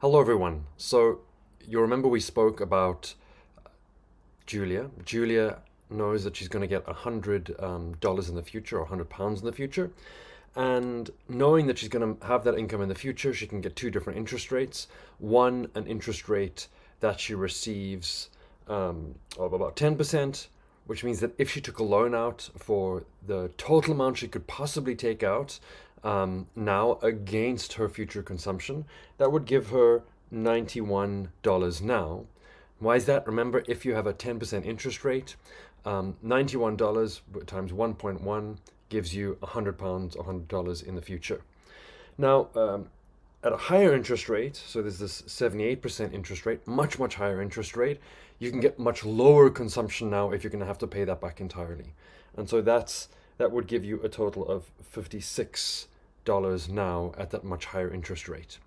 Hello, everyone. So, you remember we spoke about Julia. Julia knows that she's going to get $100 in the future or £100 in the future. And knowing that she's going to have that income in the future, she can get two different interest rates. One, an interest rate that she receives of about 10%, which means that if she took a loan out for the total amount she could possibly take out now against her future consumption, that would give her $91 now. Why is that? Remember, if you have a 10% interest rate, $91 times 1.1 gives you £100 or $100 in the future. Now, at a higher interest rate, so there's this 78% interest rate, much, much higher interest rate, you can get much lower consumption now if you're going to have to pay that back entirely. And so that would give you a total of $56 now at that much higher interest rate.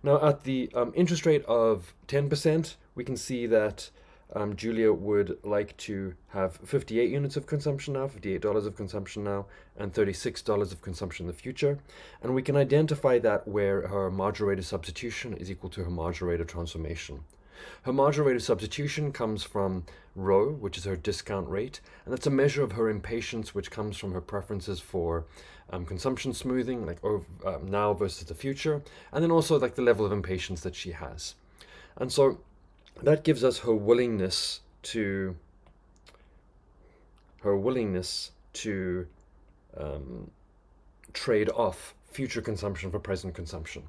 Now, at the interest rate of 10%, we can see that Julia would like to have 58 units of consumption now, $58 of consumption now, and $36 of consumption in the future. And we can identify that where her marginal rate of substitution is equal to her marginal rate of transformation. Her marginal rate of substitution comes from rho, which is her discount rate, and that's a measure of her impatience, which comes from her preferences for consumption smoothing, like now versus the future, and then also like the level of impatience that she has. And so that gives us her willingness to trade off future consumption for present consumption.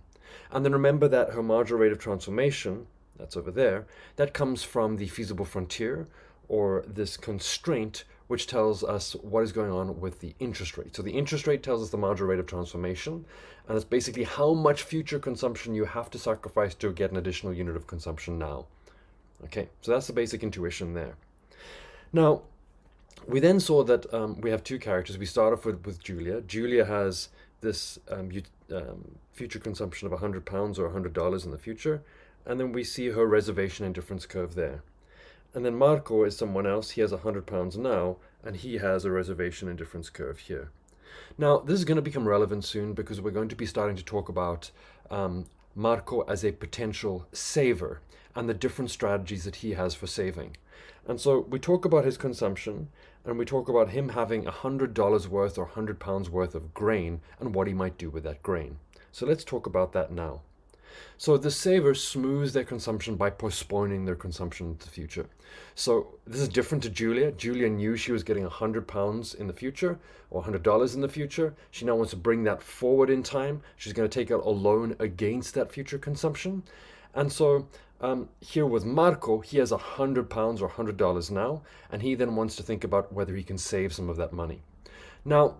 And then remember that her marginal rate of transformation, that's over there, that comes from the feasible frontier, or this constraint which tells us what is going on with the interest rate. So the interest rate tells us the marginal rate of transformation, and it's basically how much future consumption you have to sacrifice to get an additional unit of consumption now. Okay, so that's the basic intuition there. Now, we then saw that we have two characters. We start off with Julia. Julia has this future consumption of £100 or $100 in the future, and then we see her reservation indifference curve there. And then Marco is someone else. He has £100 now, and he has a reservation indifference curve here. Now, this is going to become relevant soon because we're going to be starting to talk about Marco as a potential saver and the different strategies that he has for saving. And so we talk about his consumption, and we talk about him having $100 worth or £100 worth of grain and what he might do with that grain. So let's talk about that now. So the savers smooth their consumption by postponing their consumption into the future. So this is different to Julia. Julia knew she was getting £100 in the future or $100 in the future. She now wants to bring that forward in time. She's going to take out a loan against that future consumption. And so here with Marco, he has £100 or $100 now, and he then wants to think about whether he can save some of that money. Now,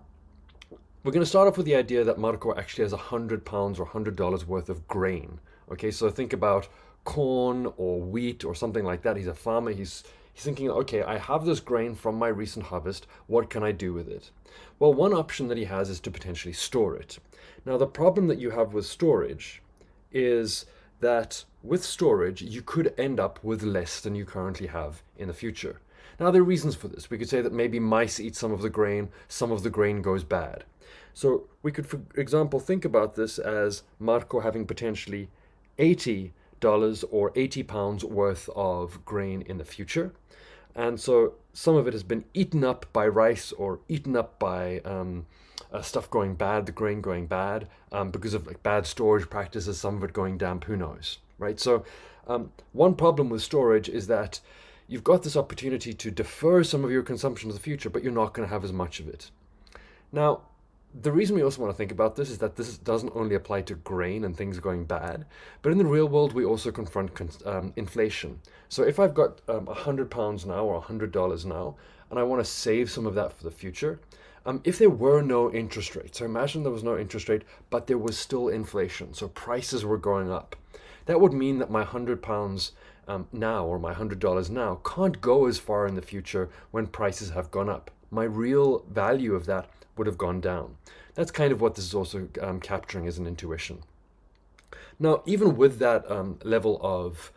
we're going to start off with the idea that Marco actually has £100 or $100 worth of grain. Okay, so think about corn or wheat or something like that. He's a farmer. He's thinking, okay, I have this grain from my recent harvest. What can I do with it? Well, one option that he has is to potentially store it. Now, the problem that you have with storage is that with storage, you could end up with less than you currently have in the future. Now, there are reasons for this. We could say that maybe mice eat some of the grain goes bad. So we could, for example, think about this as Marco having potentially $80 or £80 worth of grain in the future. And so some of it has been eaten up by rice or eaten up by stuff going bad, the grain going bad, because of like bad storage practices, some of it going damp, who knows, right? So one problem with storage is that you've got this opportunity to defer some of your consumption to the future, but you're not going to have as much of it. Now, the reason we also want to think about this is that this doesn't only apply to grain and things going bad, but in the real world, we also confront inflation. So if I've got £100 now or $100 now, and I want to save some of that for the future, if there were no interest rate, so imagine there was no interest rate, but there was still inflation, so prices were going up, that would mean that my £100 now or my $100 now can't go as far in the future when prices have gone up. My real value of that would have gone down. That's kind of what this is also capturing as an intuition. Now, even with that level of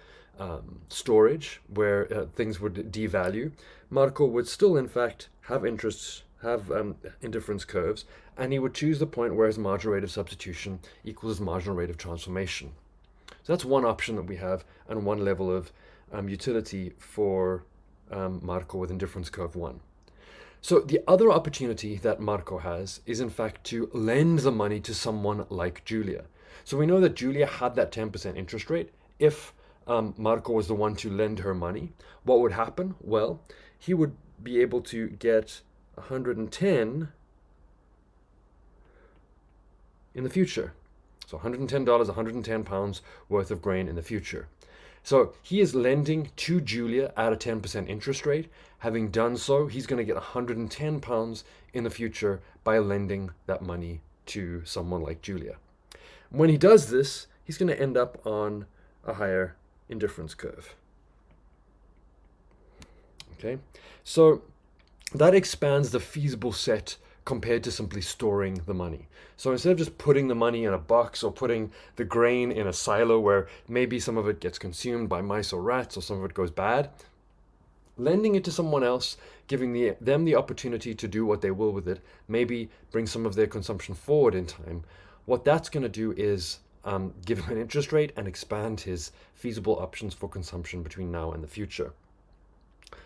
storage where things would devalue, Marco would still, in fact, have interests, have indifference curves, and he would choose the point where his marginal rate of substitution equals his marginal rate of transformation. So that's one option that we have and one level of utility for Marco with indifference curve 1. So the other opportunity that Marco has is in fact to lend the money to someone like Julia. So we know that Julia had that 10% interest rate. If Marco was the one to lend her money, what would happen? Well, he would be able to get 110 in the future. So $110, £110 worth of grain in the future. So he is lending to Julia at a 10% interest rate. Having done so, he's going to get £110 in the future by lending that money to someone like Julia. When he does this, he's going to end up on a higher indifference curve. Okay, so that expands the feasible set compared to simply storing the money. So instead of just putting the money in a box or putting the grain in a silo where maybe some of it gets consumed by mice or rats or some of it goes bad, lending it to someone else, giving them the opportunity to do what they will with it, maybe bring some of their consumption forward in time, what that's going to do is give him an interest rate and expand his feasible options for consumption between now and the future.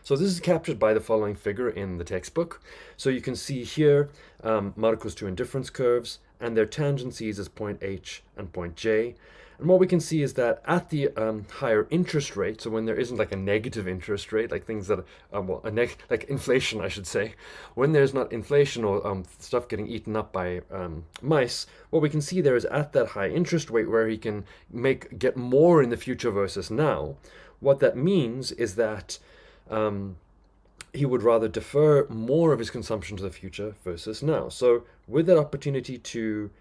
So this is captured by the following figure in the textbook. So you can see here Marco's two indifference curves and their tangencies as point H and point J. And what we can see is that at the higher interest rate, so when there isn't like a negative interest rate, like things that, like inflation, I should say, when there's not inflation or stuff getting eaten up by mice, what we can see there is at that high interest rate where he can get more in the future versus now. What that means is that he would rather defer more of his consumption to the future versus now. So with that opportunity to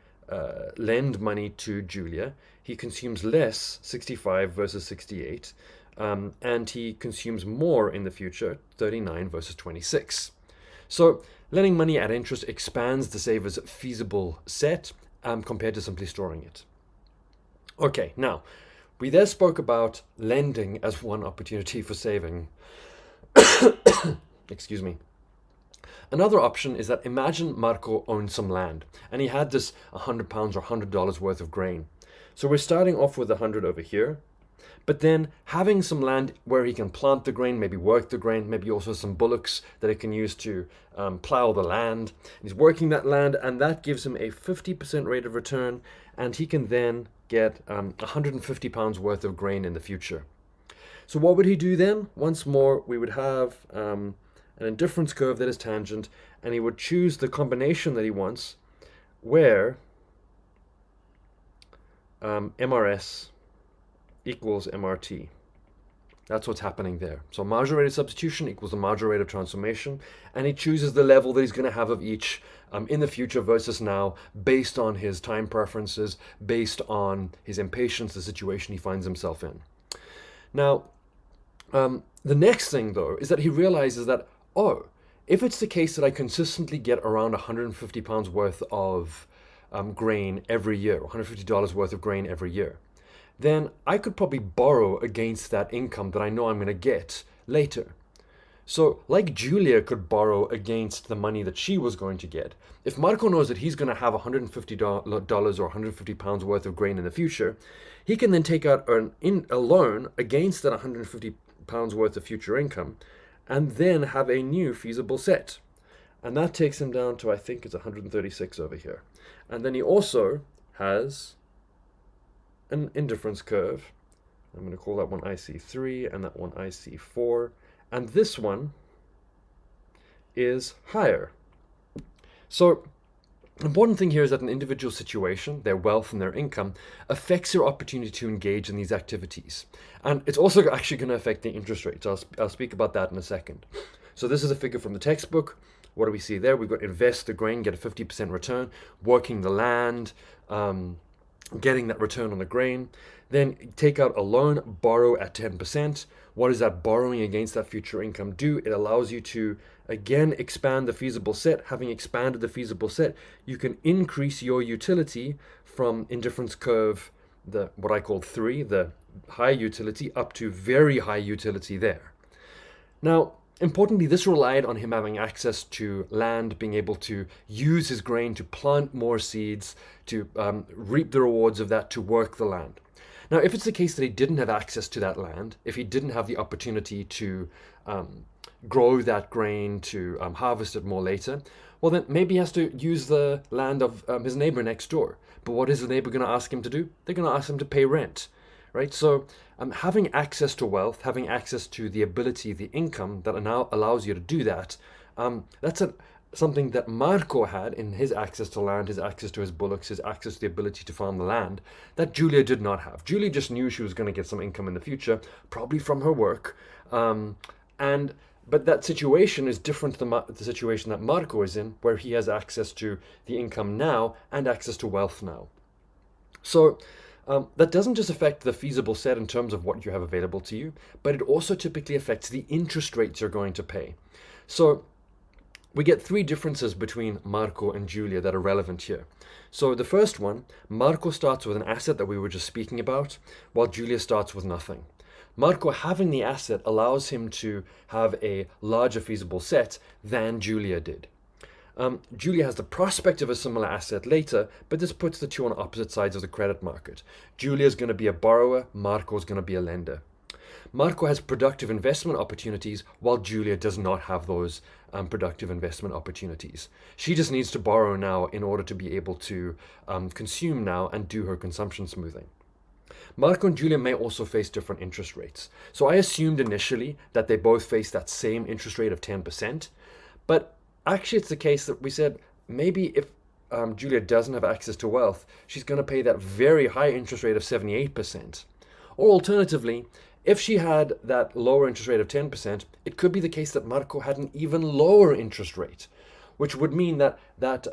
lend money to Julia, he consumes less, 65 versus 68, and he consumes more in the future, 39 versus 26. So lending money at interest expands the saver's feasible set compared to simply storing it. Okay, now, we there spoke about lending as one opportunity for saving. Excuse me. Another option is that imagine Marco owned some land and he had this £100 or $100 worth of grain. So we're starting off with 100 over here, but then having some land where he can plant the grain, maybe work the grain, maybe also some bullocks that he can use to plow the land. He's working that land and that gives him a 50% rate of return, and he can then get £150 worth of grain in the future. So what would he do then? Once more, we would have an indifference curve that is tangent, and he would choose the combination that he wants, where MRS equals MRT. That's what's happening there. So marginal rate of substitution equals the marginal rate of transformation, and he chooses the level that he's going to have of each in the future versus now, based on his time preferences, based on his impatience, the situation he finds himself in. Now, the next thing, though, is that he realizes that, oh, if it's the case that I consistently get around £150 worth of grain every year, or $150 worth of grain every year, then I could probably borrow against that income that I know I'm going to get later. So, like Julia could borrow against the money that she was going to get, if Marco knows that he's going to have $150 or £150 worth of grain in the future, he can then take out a loan against that £150 worth of future income, and then have a new feasible set. And that takes him down to, I think it's 136 over here. And then he also has an indifference curve. I'm going to call that one IC3 and that one IC4. And this one is higher. So the important thing here is that an individual situation, their wealth and their income, affects your opportunity to engage in these activities. And it's also actually going to affect the interest rates. I'll speak about that in a second. So this is a figure from the textbook. What do we see there? We've got invest the grain, get a 50% return, working the land, getting that return on the grain. Then take out a loan, borrow at 10%. What does that borrowing against that future income do? It allows you to, again, expand the feasible set. Having expanded the feasible set, you can increase your utility from indifference curve, what I call 3, the high utility, up to very high utility there. Now, importantly, this relied on him having access to land, being able to use his grain to plant more seeds, to reap the rewards of that, to work the land. Now, if it's the case that he didn't have access to that land, if he didn't have the opportunity to grow that grain, to harvest it more later, well, then maybe he has to use the land of his neighbor next door. But what is the neighbor going to ask him to do? They're going to ask him to pay rent, right? So having access to wealth, having access to the ability, the income that now allows you to do that, that's something that Marco had in his access to land, his access to his bullocks, his access to the ability to farm the land, that Julia did not have. Julia just knew she was going to get some income in the future, probably from her work, but that situation is different to the situation that Marco is in, where he has access to the income now and access to wealth now. So that doesn't just affect the feasible set in terms of what you have available to you, but it also typically affects the interest rates you're going to pay. So we get three differences between Marco and Julia that are relevant here. So the first one, Marco starts with an asset that we were just speaking about, while Julia starts with nothing. Marco having the asset allows him to have a larger feasible set than Julia did. Julia has the prospect of a similar asset later, but this puts the two on opposite sides of the credit market. Julia is going to be a borrower, Marco is going to be a lender. Marco has productive investment opportunities, while Julia does not have those productive investment opportunities. She just needs to borrow now in order to be able to consume now and do her consumption smoothing. Marco and Julia may also face different interest rates. So I assumed initially that they both face that same interest rate of 10%, but actually it's the case that we said maybe if Julia doesn't have access to wealth, she's going to pay that very high interest rate of 78%. Or alternatively, if she had that lower interest rate of 10%, it could be the case that Marco had an even lower interest rate, which would mean that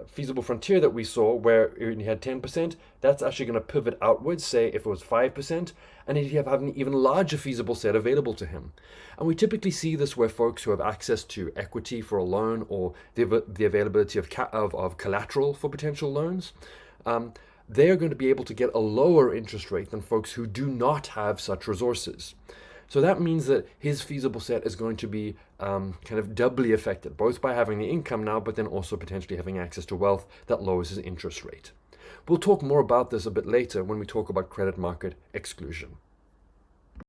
feasible frontier that we saw where he had 10%, that's actually going to pivot outwards, say if it was 5%, and he'd have an even larger feasible set available to him. And we typically see this where folks who have access to equity for a loan or the availability of collateral for potential loans, they are going to be able to get a lower interest rate than folks who do not have such resources. So that means that his feasible set is going to be kind of doubly affected, both by having the income now, but then also potentially having access to wealth that lowers his interest rate. We'll talk more about this a bit later when we talk about credit market exclusion.